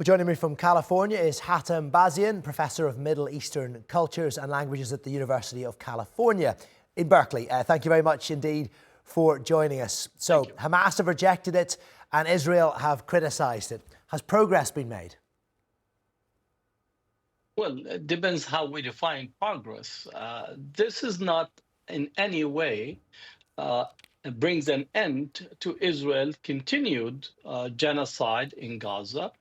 Well, joining me from California is Hatem Bazian, Professor of Middle Eastern Cultures and Languages at the University of California in Berkeley. Thank you very much indeed for joining us. So, Hamas have rejected it and Israel have criticised it. Has progress been made? Well, it depends how we define progress. This is not in any way uh, brings an end to Israel's continued genocide in Gaza,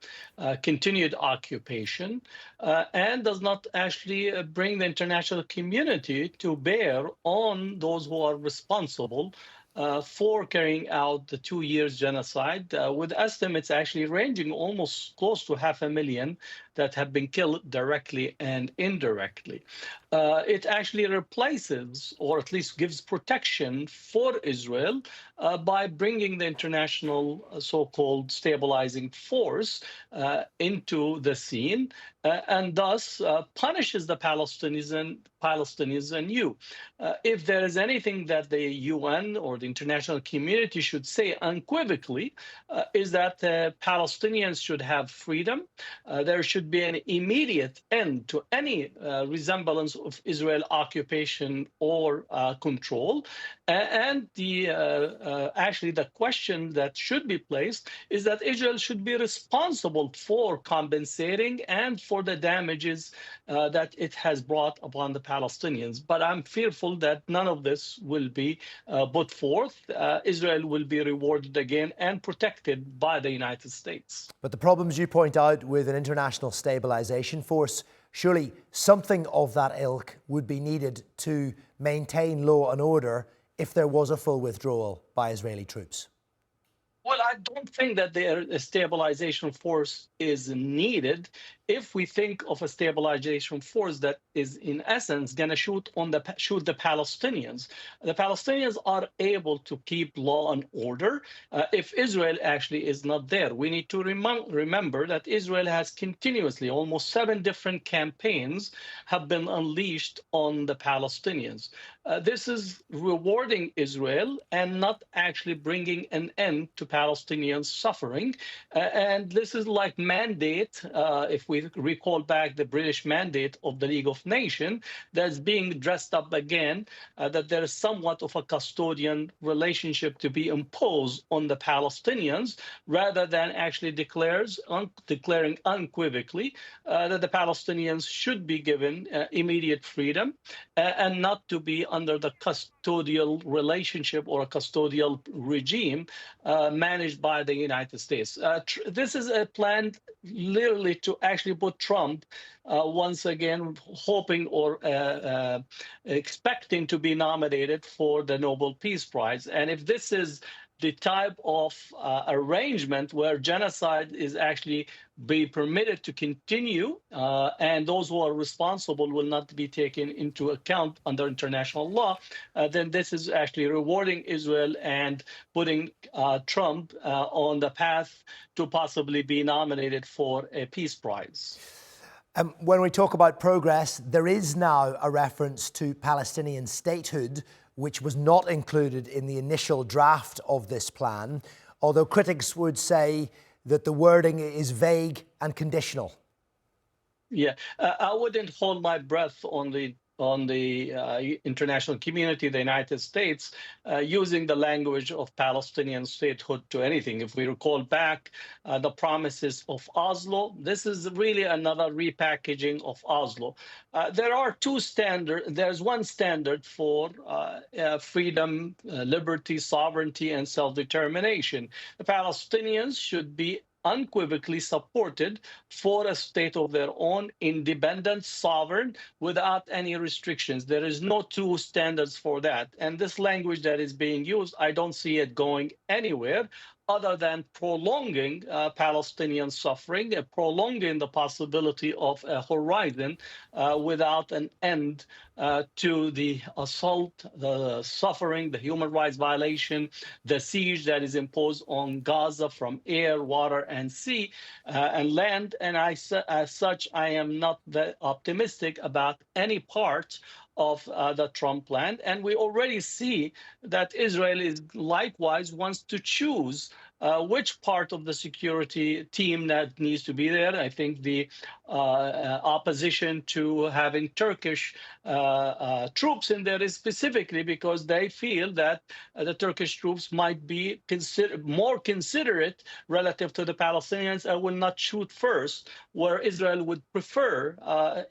continued occupation, and does not actually bring the international community to bear on those who are responsible for carrying out the 2 years genocide, with estimates actually ranging almost close to 500,000 that have been killed directly and indirectly. It actually replaces, or at least gives protection for Israel by bringing the international so-called stabilizing force into the scene, and thus punishes the Palestinians anew. If there is anything that the UN or the international community should say unequivocally, is that Palestinians should have freedom. There should be an immediate end to any resemblance of Israel occupation or control. And actually the question that should be placed is that Israel should be responsible for compensating and for the damages that it has brought upon the Palestinians. But I'm fearful that none of this will be put forth. Israel will be rewarded again and protected by the United States. But the problems you point out with an international stabilisation force, surely something of that ilk would be needed to maintain law and order if there was a full withdrawal by Israeli troops. Well, I don't think that the stabilization force is needed if we think of a stabilization force that is, in essence, going to shoot the Palestinians. The Palestinians are able to keep law and order if Israel actually is not there. We need to remember that Israel has continuously, almost 7 different campaigns have been unleashed on the Palestinians. This is rewarding Israel and not actually bringing an end to Palestinian suffering. And this is like mandate, if we recall back the British mandate of the League of Nations, that's being dressed up again, that there is somewhat of a custodian relationship to be imposed on the Palestinians, rather than actually declaring unequivocally that the Palestinians should be given immediate freedom and not to be under the custodial relationship or a custodial regime managed by the United States. This is a plan literally to actually put Trump once again hoping or expecting to be nominated for the Nobel Peace Prize. And if this is the type of arrangement where genocide is actually be permitted to continue, and those who are responsible will not be taken into account under international law, then this is actually rewarding Israel and putting Trump on the path to possibly be nominated for a peace prize. When we talk about progress, there is now a reference to Palestinian statehood, which was not included in the initial draft of this plan, although critics would say that the wording is vague and conditional. Yeah, I wouldn't hold my breath on the international community, the United States, using the language of Palestinian statehood to anything. If we recall back the promises of Oslo, this is really another repackaging of Oslo. There are 2 standards. There's one standard for freedom, liberty, sovereignty, and self-determination. The Palestinians should be unequivocally supported for a state of their own, independent, sovereign, without any restrictions. There is no 2 standards for that. And this language that is being used, I don't see it going anywhere other than prolonging Palestinian suffering, prolonging the possibility of a horizon without an end to the assault, the suffering, the human rights violation, the siege that is imposed on Gaza from air, water, and sea and land. And as such, I am not that optimistic about any part of the Trump plan. And we already see that Israel is likewise wants to choose which part of the security team that needs to be there. I think the opposition to having Turkish troops in there is specifically because they feel that the Turkish troops might be more considerate relative to the Palestinians and will not shoot first, where Israel would prefer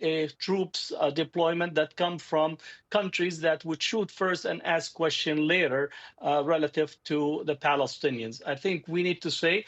a troops deployment that come from countries that would shoot first and ask question later relative to the Palestinians. I think we need to say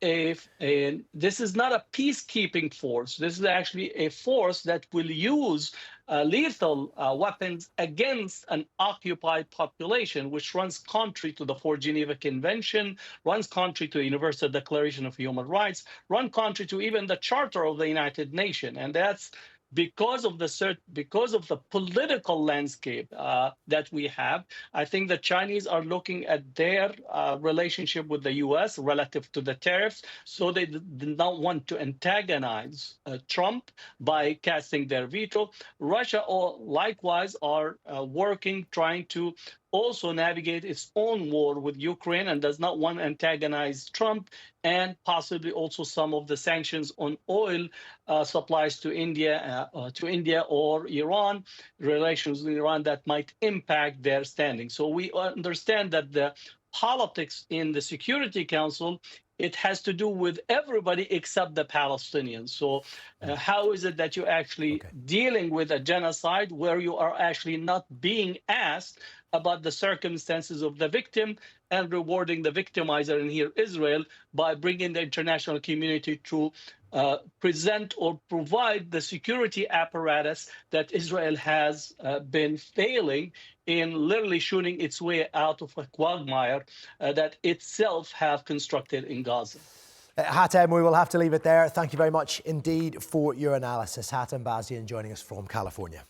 this is not a peacekeeping force. This is actually a force that will use lethal weapons against an occupied population, which runs contrary to the Fourth Geneva Convention, runs contrary to the Universal Declaration of Human Rights, run contrary to even the Charter of the United Nations. And that's because of the political landscape that we have. I think the Chinese are looking at their relationship with the U.S. relative to the tariffs, so they did not want to antagonize Trump by casting their veto. Russia, likewise, are working, trying to also navigate its own war with Ukraine and does not want to antagonize Trump, and possibly also some of the sanctions on oil supplies to India or Iran, relations with Iran that might impact their standing. So we understand that the politics in the Security Council, it has to do with everybody except the Palestinians. So how is it that you're actually dealing with a genocide where you are actually not being asked about the circumstances of the victim and rewarding the victimizer, and here Israel, by bringing the international community to present or provide the security apparatus that Israel has been failing in literally shooting its way out of a quagmire that itself have constructed in Gaza. Hatem, we will have to leave it there. Thank you very much indeed for your analysis. Hatem Bazian joining us from California.